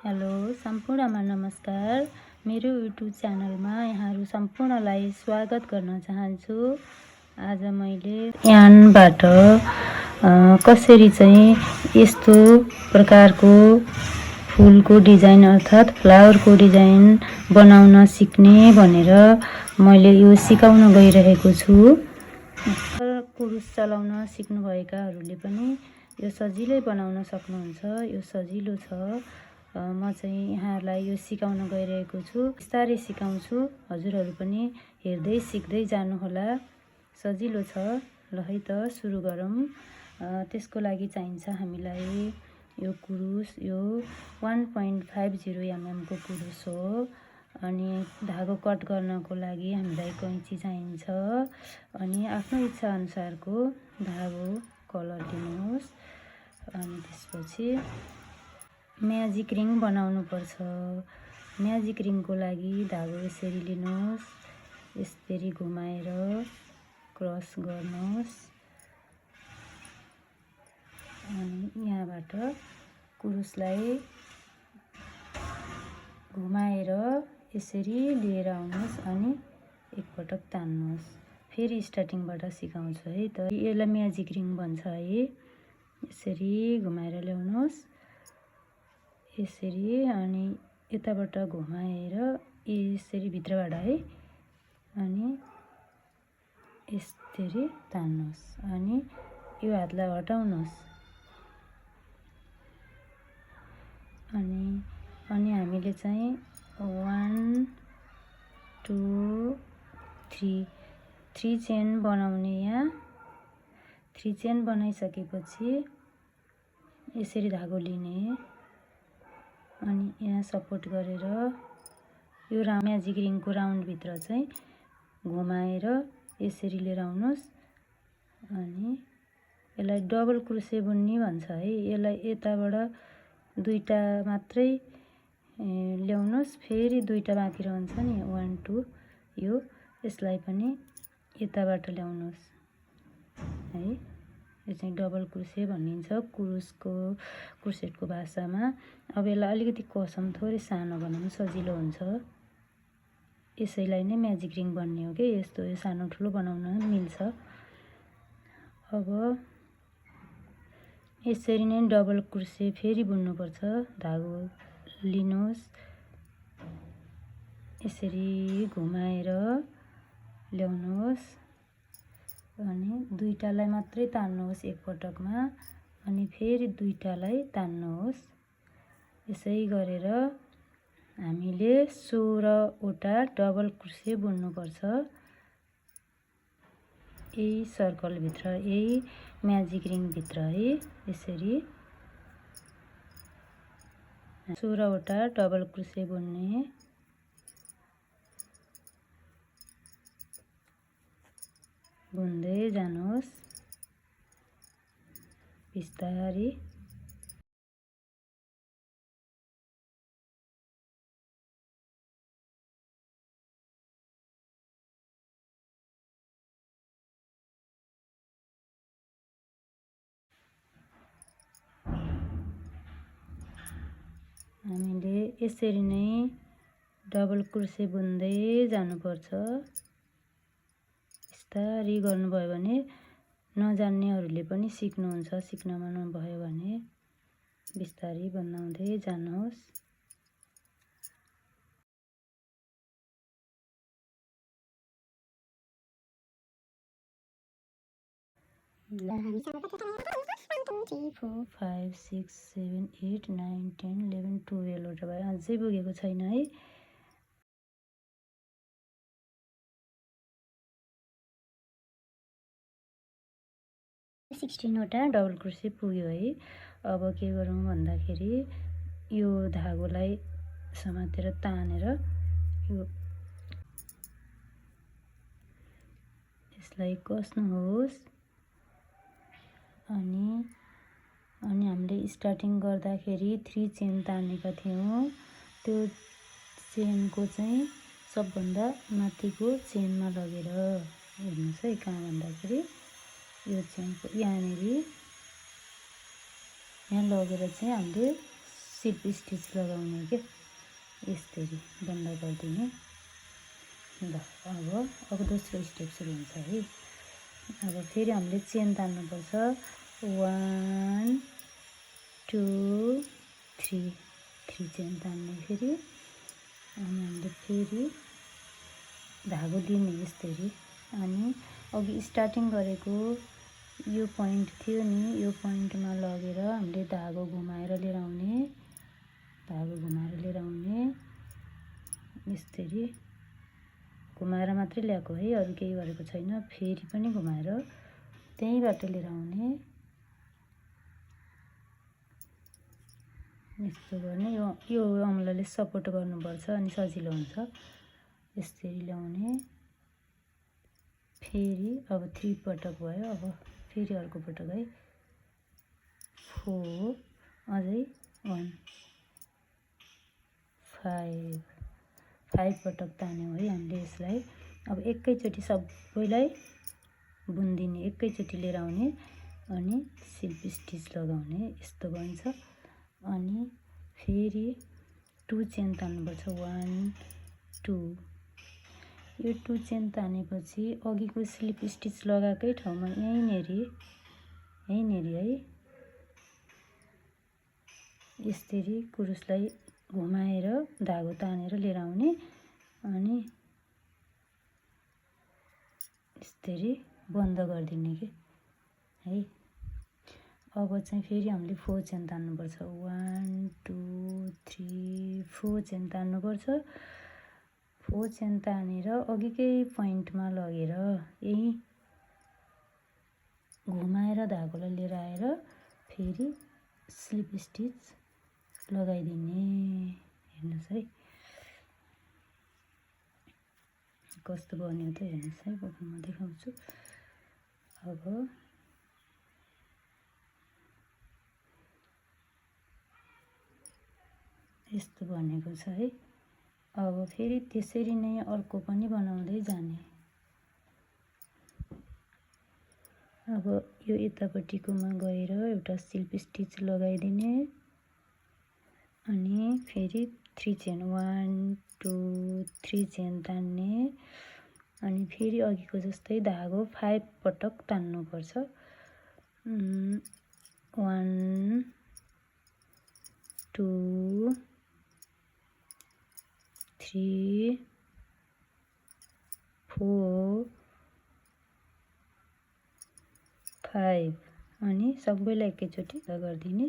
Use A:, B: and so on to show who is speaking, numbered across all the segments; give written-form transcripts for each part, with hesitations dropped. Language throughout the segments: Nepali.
A: हेलो सम्पूर्णमा नमस्कार। मेरो युट्युब च्यानलमा यहाँहरू सम्पूर्णलाई स्वागत गर्न चाहन्छु। आज मैले यानबाट कसरी चाहिँ यस्तो प्रकारको फुलको डिजाइन अर्थात् फ्लावरको डिजाइन बनाउन सिक्ने भनेर मैले यो सिकाउन गइरहेको छु। कुरुस चलाउन सिक्नुभएकाहरूले पनि यो सजिलै बनाउन सक्नुहुन्छ। यो सजिलो छ। म चाहिँ यहाँहरूलाई यो सिकाउन गइरहेको छु। बिस्तारै सिकाउँछु, हजुरहरू पनि हेर्दै सिक्दै जानुहोला। सजिलो छ। ल है त सुरु गरौँ। त्यसको लागि चाहिन्छ हामीलाई यो कुरुस, यो 1.50 mm को कुरुस हो। अनि धागो कट गर्नको लागि हामीलाई कैँची चाहिन्छ। अनि आफ्नो इच्छा अनुसारको धागो कलर दिनुहोस्। अनि त्यसपछि म्याजिक रिङ बनाउनु पर्छ। म्याजिक रिङको लागि धागो यसरी लिनुहोस्, यसरी घुमाएर क्रस गर्नुहोस्। अनि यहाँबाट कुरुसलाई घुमाएर यसरी लिएर आउनुहोस् अनि एकपटक तान्नुहोस्। फेरि स्टार्टिङबाट सिकाउँछु है त। यसलाई म्याजिक रिङ भन्छ है। यसरी घुमाएर ल्याउनुहोस्, यसरी अनि यताबाट घुमाएर यसरी भित्रबाट है, अनि यसरी तान्नुहोस्। अनि यो हातलाई हटाउनुहोस्। अनि हामीले चाहिँ 1 2 3 चेन बनाउने। यहाँ 3 चेन बनाइसकेपछि यसरी धागो लिने अनि यहाँ सपोर्ट गरेर यो म्याजिक रिङको राउन्डभित्र चाहिँ घुमाएर यसरी लिएर आउनुहोस्। अनि यसलाई डबल क्रोसे बुन्नी भन्छ है। यसलाई यताबाट दुईटा मात्रै ल्याउनुहोस्, फेरि दुईटा बाँकी रहन्छ नि 1 2, यसलाई पनि यताबाट ल्याउनुहोस् है। यो चाहिँ डबल क्रोसे भनिन्छ क्रोसेटको भाषामा। अब यसलाई अलिकति कसम थोरै सानो बनाउनु सजिलो हुन्छ। यसैलाई नै म्याजिक रिङ भन्ने हो कि। यस्तो यो सानो ठुलो बनाउन मिल्छ। अब यसरी नै डबल क्रोसे फेरि बुन्नुपर्छ। धागो लिनुहोस्, यसरी घुमाएर ल्याउनुहोस् अनि दुईटालाई मात्रै तान्नुहोस् एकपटकमा, अनि फेरि दुईटालाई तान्नुहोस्। यसै गरेर हामीले 16वटा डबल क्रोसे बुन्नुपर्छ। यही सर्कलभित्र, यही म्याजिक रिङभित्र है। यसरी 16वटा डबल क्रोसे बुन्ने। बुन्दै जानुहोस् बिस्तारै। हामीले यसरी नै डबल क्रोसे बुन्दै जानुपर्छ। बिस्तारै गर्नुभयो भने नजान्नेहरूले पनि सिक्नुहुन्छ। सिक्न मन भयो भने बिस्तारै बनाउँदै जानुहोस्। हामी 1 2 3 4 5 6 7 8 9 10 11 12वटा भयो। अझै पुगेको छैन है। वटा डबल क्रोसे पुग्यो है। अब के गरौँ भन्दाखेरि यो धागोलाई समातेर तानेर यसलाई कस्नुहोस्। अनि हामीले स्टार्टिङ गर्दाखेरि 3 चेन तानेका थियौँ। त्यो चेनको चाहिँ सबभन्दा माथिको चेनमा लगेर हेर्नुहोस् है। कहाँ भन्दाखेरि यो चेनको यहाँ लगेर चाहिँ हामीले स्लिप स्टिच लगाउने के यसरी बन्द गरिदिने। ल अब दोस्रो स्टेप सुरु हुन्छ है। अब फेरि हामीले चेन तान्नुपर्छ 1 2 3 चेन तान्ने फेरि। अनि हामीले फेरि धागो दिने यसरी। अनि अघि स्टार्टिङ गरेको यो पोइन्ट थियो नि, यो पोइन्टमा लगेर हामीले धागो घुमाएर लिएर आउने, यसरी घुमाएर मात्रै ल्याएको है, अरू केही गरेको छैन। फेरि पनि घुमाएर त्यहीँबाट लिएर आउने, यस्तो गर्ने। यो औँलाले सपोर्ट गर्नुपर्छ अनि सजिलो हुन्छ। यसरी ल्याउने। फेरि अब 3 पटक भयो। अब फेरि अर्को पटक है 4 अझै 1 5 पटक तान्यौँ है हामीले यसलाई। अब एकैचोटि सबैलाई बुनिदिने, एकैचोटि लिएर आउने अनि स्लिप स्टिच लगाउने, यस्तो बन्छ। अनि फेरि 2 चेन तान्नुपर्छ 1 2। यो 2 चेन तानेपछि अघिको स्लिप स्टिच लगाएकै ठाउँमा यहीँनेरि है यसरी कुरुसलाई घुमाएर धागो तानेर लिएर आउने अनि यसरी बन्द गरिदिने के है। अब चाहिँ फेरि हामीले 4 चेन तान्नुपर्छ 1 2 3 4 चेन तान्नुपर्छ। 4 चेन तानेर अघिकै पोइन्टमा लगेर यही घुमाएर धागोलाई लिएर आएर फेरि स्लिप स्टिच लगाइदिने। हेर्नुहोस् है कस्तो बन्यो त, हेर्नुहोस् है, म देखाउँछु। अब यस्तो बनेको छ है। अब फेरि त्यसरी नै अर्को पनि बनाउँदै जाने। अब यो यतापट्टिकोमा गएर एउटा स्लिप स्टिच लगाइदिने अनि फेरि 3 चेन 1 2 3 चेन तान्ने अनि फेरि अघिको जस्तै धागो 5 पटक तान्नुपर्छ 1 2 3 4 5 अनि सबैलाई एकैचोटि गरिदिने।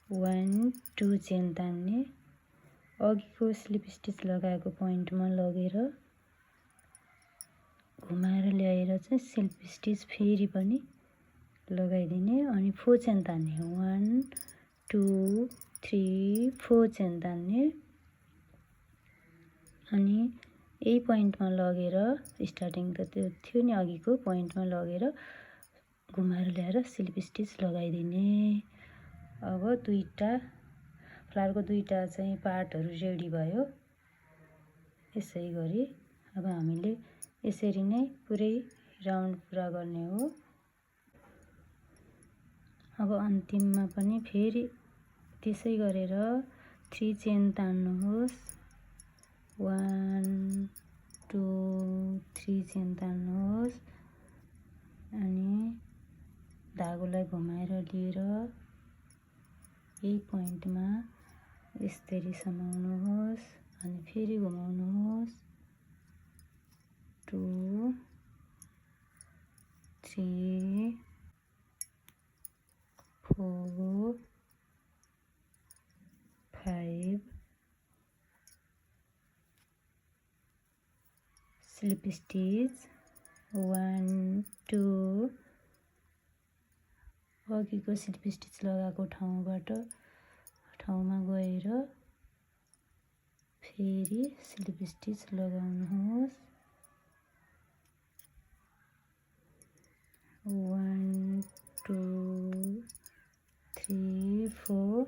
A: 1 2 चेन तान्ने, अघिको स्लिप स्टिच लगाएको पोइन्टमा लगेर घुमाएर ल्याएर चाहिँ स्लिप स्टिच फेरि पनि लगाइदिने अनि 4 चेन तान्ने 1 2 3 4 चेन तान्ने अनि यही पोइन्टमा लगेर स्टार्टिङ त त्यो थियो नि, अघिको पोइन्टमा लगेर घुमाएर ल्याएर स्लिप स्टिच लगाइदिने। अब फ्लावरको दुईटा चाहिँ पार्टहरू रेडी भयो। यसै गरी अब हामीले यसरी नै पुरै राउन्ड पुरा गर्ने हो। अब अन्तिममा पनि फेरि त्यसै गरेर 3 चेन तान्नुहोस् 1 2 3 चेन तान्नुहोस् अनि धागोलाई घुमाएर लिएर यही पोइन्टमा यसरी समाउनुहोस् अनि फेरि घुमाउनुहोस् 2 3 4 5 स्लिप स्टिच 1 2 अघिको स्लिप स्टिच लगाएको ठाउँमा गएर फेरि स्लिप स्टिच लगाउनुहोस् 1 2 3 4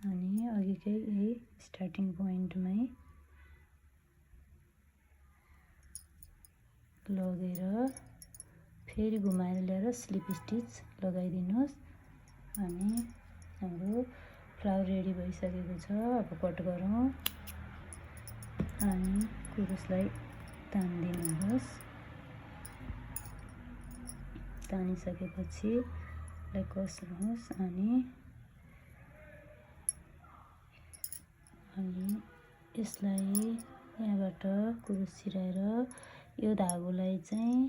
A: अनि अघिकै यही स्टार्टिङ पोइन्टमै लगेर फेरि घुमाएर ल्याएर स्लिप स्टिच लगाइदिनुहोस् अनि हाम्रो फ्लावर रेडी भइसकेको छ। अब कट गरौँ अनि कुरुसलाई तानिदिनुहोस्। तानिसकेपछि यसलाई कस्नुहोस् अनि यसलाई यहाँबाट कुरुस छिराएर यो धागोलाई चाहिँ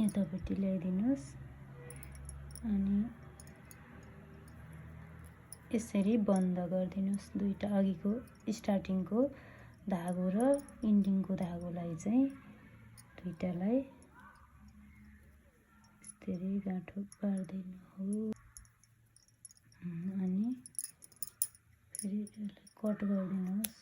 A: यतापट्टि ल्याइदिनुहोस् अनि यसरी बन्द गरिदिनुहोस्। दुईटा अघिको स्टार्टिङको धागो र इन्डिङको धागोलाई चाहिँ दुईटालाई यसरी गाँठो पारिदिनुहोस् अनि फेरि यसलाई कट गरिदिनुहोस्।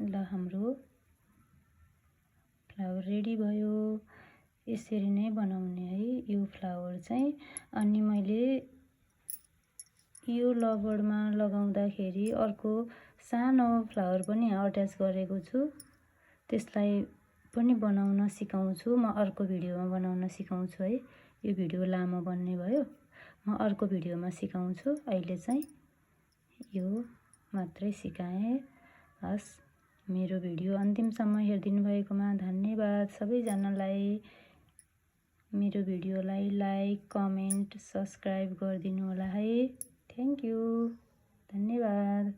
A: ल हाम्रो फ्लावर रेडी भयो। यसरी नै बनाउने है यो फ्लावर चाहिँ। अनि मैले यो रबरमा लगाउँदाखेरि अर्को सानो फ्लावर पनि अट्याच गरेको छु। त्यसलाई पनि बनाउन सिकाउँछु म, अर्को भिडियोमा बनाउन सिकाउँछु है। यो भिडियो लामो बन्ने भयो, म अर्को भिडियोमा सिकाउँछु। अहिले चाहिँ यो मात्रै सिकाएँ। हस्, मेरो भिडियो अन्तिमसम्म हेरिदिनु भएकोमा धन्यवाद सबैजनालाई। मेरो भिडियोलाई लाइक, कमेन्ट, सब्सक्राइब गरिदिनु होला है। थ्याङ्क यू, धन्यवाद।